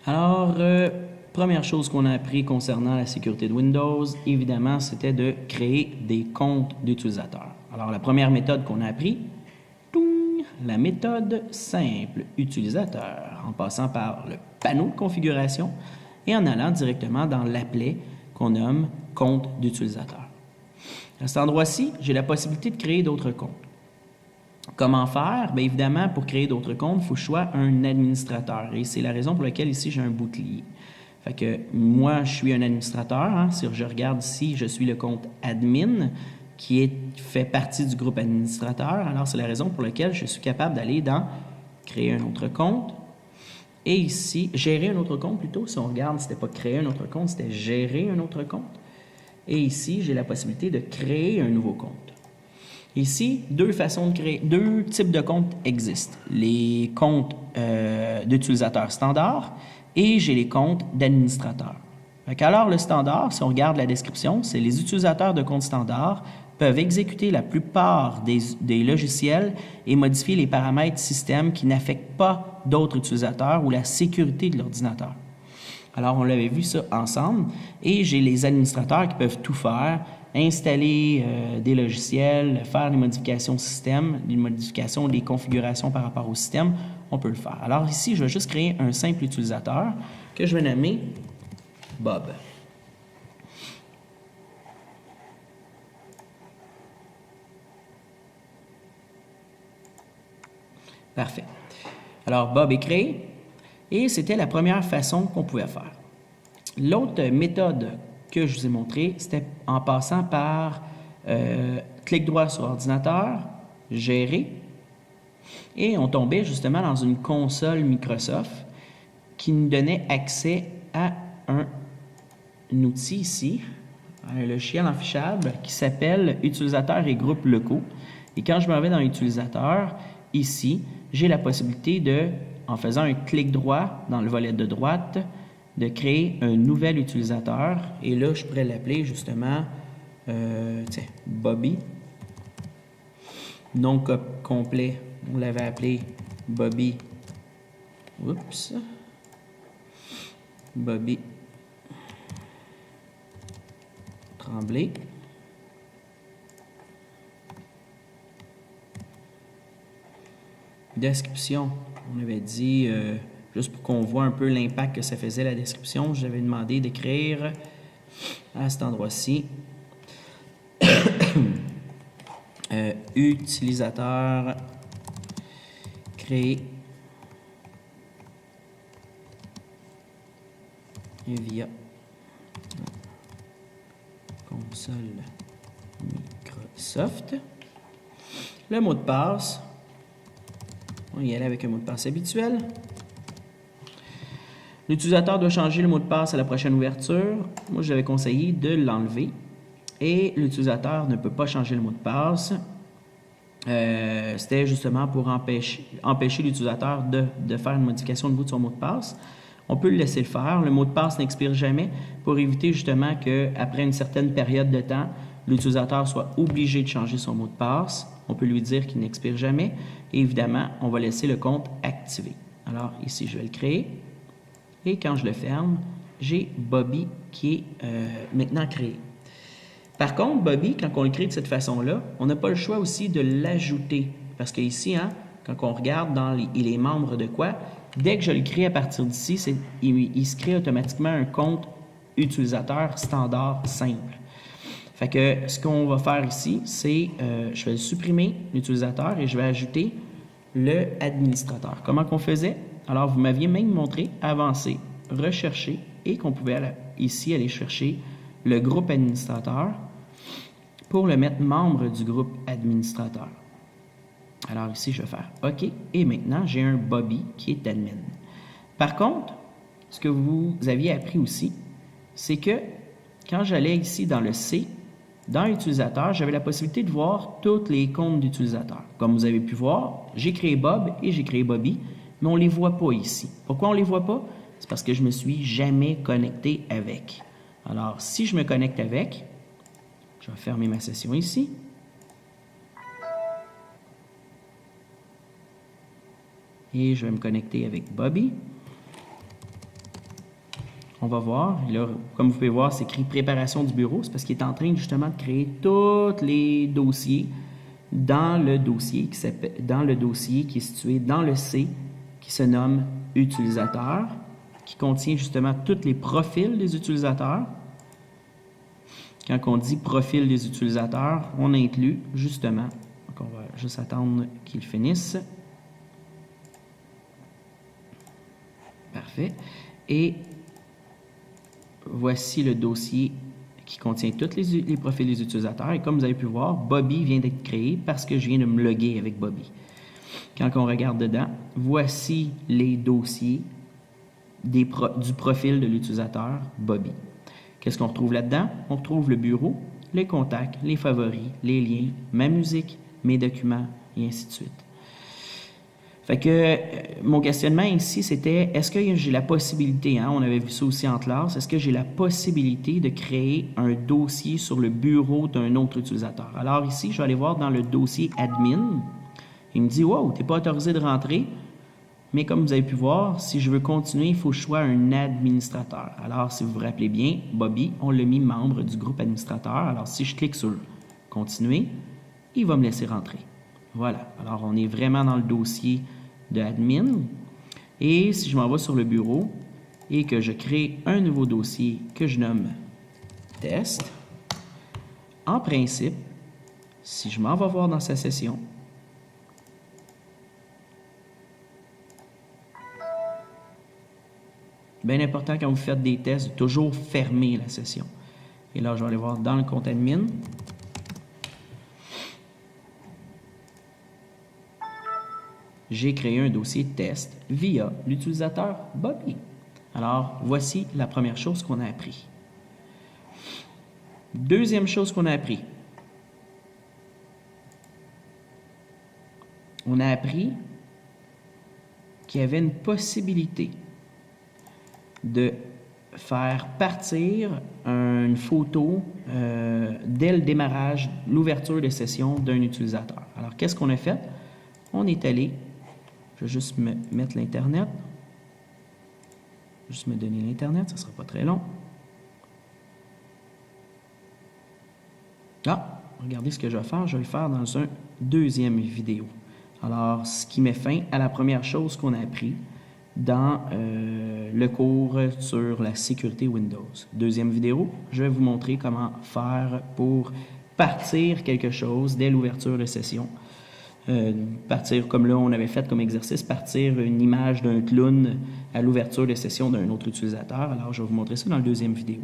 Alors, première chose qu'on a appris concernant la sécurité de Windows, évidemment, c'était de créer des comptes d'utilisateurs. Alors, la première méthode qu'on a appris, la méthode simple utilisateur, en passant par le panneau de configuration et en allant directement dans l'applet qu'on nomme compte d'utilisateur. À cet endroit-ci, j'ai la possibilité de créer d'autres comptes. Comment faire? Bien évidemment, pour créer d'autres comptes, il faut que je sois un administrateur. Et c'est la raison pour laquelle ici, j'ai un bouclier. Fait que moi, je suis un administrateur. Hein. Si je regarde ici, je suis le compte admin qui fait partie du groupe administrateur. Alors, c'est la raison pour laquelle je suis capable d'aller dans créer un autre compte. Et ici, gérer un autre compte plutôt. Si on regarde, c'était pas créer un autre compte, c'était gérer un autre compte. Et ici, j'ai la possibilité de créer un nouveau compte. Ici, deux types de comptes existent. Les comptes d'utilisateurs standards et j'ai les comptes d'administrateurs. Alors, le standard, si on regarde la description, c'est les utilisateurs de comptes standards peuvent exécuter la plupart des logiciels et modifier les paramètres système qui n'affectent pas d'autres utilisateurs ou la sécurité de l'ordinateur. Alors, on l'avait vu ça ensemble. Et j'ai les administrateurs qui peuvent tout faire, installer des logiciels, faire des modifications système, des modifications des configurations par rapport au système. On peut le faire. Alors ici, je vais juste créer un simple utilisateur que je vais nommer Bob. Parfait. Alors, Bob est créé et c'était la première façon qu'on pouvait faire. L'autre méthode que je vous ai montrée, c'était en passant par clic droit sur ordinateur, gérer, et on tombait justement dans une console Microsoft qui nous donnait accès à un outil ici, un logiciel affichable qui s'appelle Utilisateurs et groupes locaux. Et quand je m'en vais dans Utilisateur, ici, j'ai la possibilité de, en faisant un clic droit dans le volet de droite, de créer un nouvel utilisateur. Et là, je pourrais l'appeler justement Bobby. Nom complet, on l'avait appelé Bobby. Oups. Bobby Tremblay. Description, on avait dit, juste pour qu'on voit un peu l'impact que ça faisait la description, j'avais demandé d'écrire à cet endroit-ci utilisateur créé via console Microsoft. Le mot de passe, on y allait avec un mot de passe habituel. L'utilisateur doit changer le mot de passe à la prochaine ouverture. Moi, j'avais conseillé de l'enlever. Et l'utilisateur ne peut pas changer le mot de passe. C'était justement pour empêcher l'utilisateur de faire une modification de bout de son mot de passe. On peut le laisser le faire. Le mot de passe n'expire jamais pour éviter justement qu'après une certaine période de temps, l'utilisateur soit obligé de changer son mot de passe. On peut lui dire qu'il n'expire jamais. Et évidemment, on va laisser le compte activé. Alors ici, je vais le créer. Et quand je le ferme, j'ai Bobby qui est maintenant créé. Par contre, Bobby, quand on le crée de cette façon-là, on n'a pas le choix aussi de l'ajouter. Parce qu'ici, hein, quand on regarde dans il est membre de quoi, dès que je le crée à partir d'ici, il se crée automatiquement un compte utilisateur standard simple. Fait que ce qu'on va faire ici, c'est je vais supprimer l'utilisateur et je vais ajouter le administrateur. Comment qu'on faisait? Alors, vous m'aviez même montré avancer, rechercher et qu'on pouvait ici aller chercher le groupe administrateur pour le mettre membre du groupe administrateur. Alors ici, je vais faire OK. Et maintenant, j'ai un Bobby qui est admin. Par contre, ce que vous aviez appris aussi, c'est que quand j'allais ici dans le C, dans utilisateur, j'avais la possibilité de voir tous les comptes d'utilisateurs. Comme vous avez pu voir, j'ai créé Bob et j'ai créé Bobby, mais on ne les voit pas ici. Pourquoi on ne les voit pas? C'est parce que je ne me suis jamais connecté avec. Alors, si je me connecte avec, je vais fermer ma session ici. Et je vais me connecter avec Bobby. On va voir. Et là, comme vous pouvez voir, c'est écrit préparation du bureau. C'est parce qu'il est en train justement de créer tous les dossiers dans le dossier qui est situé dans le C, qui se nomme utilisateur, qui contient justement tous les profils des utilisateurs. Quand on dit profil des utilisateurs, on inclut justement, donc on va juste attendre qu'il finisse. Parfait. Et voici le dossier qui contient tous les profils des utilisateurs. Et comme vous avez pu voir, Bobby vient d'être créé parce que je viens de me loguer avec Bobby. Quand on regarde dedans, voici les dossiers du profil de l'utilisateur Bobby. Qu'est-ce qu'on retrouve là-dedans? On retrouve le bureau, les contacts, les favoris, les liens, ma musique, mes documents, et ainsi de suite. Fait que mon questionnement ici, c'était, est-ce que j'ai la possibilité, on avait vu ça aussi en classe, est-ce que j'ai la possibilité de créer un dossier sur le bureau d'un autre utilisateur? Alors ici, je vais aller voir dans le dossier admin. Il me dit, wow, tu n'es pas autorisé de rentrer. Mais comme vous avez pu voir, si je veux continuer, il faut que je sois un administrateur. Alors, si vous vous rappelez bien, Bobby, on l'a mis membre du groupe administrateur. Alors, si je clique sur « Continuer », il va me laisser rentrer. Voilà. Alors, on est vraiment dans le dossier de admin. Et si je m'en vais sur le bureau et que je crée un nouveau dossier que je nomme « Test », en principe, si je m'en vais voir dans sa session, bien important quand vous faites des tests, de toujours fermer la session. Et là, je vais aller voir dans le compte admin. J'ai créé un dossier test via l'utilisateur Bobby. Alors, voici la première chose qu'on a appris. Deuxième chose qu'on a appris. On a appris qu'il y avait une possibilité de faire partir une photo dès le démarrage, l'ouverture de session d'un utilisateur. Alors, qu'est-ce qu'on a fait? On est allé, je vais juste mettre l'Internet, juste me donner l'Internet, ça ne sera pas très long. Ah, regardez ce que je vais faire le faire dans une deuxième vidéo. Alors, ce qui met fin à la première chose qu'on a appris dans le cours sur la sécurité Windows. Deuxième vidéo, je vais vous montrer comment faire pour partir quelque chose dès l'ouverture de session. Partir comme là, on avait fait comme exercice, partir une image d'un clown à l'ouverture de session d'un autre utilisateur. Alors, je vais vous montrer ça dans la deuxième vidéo.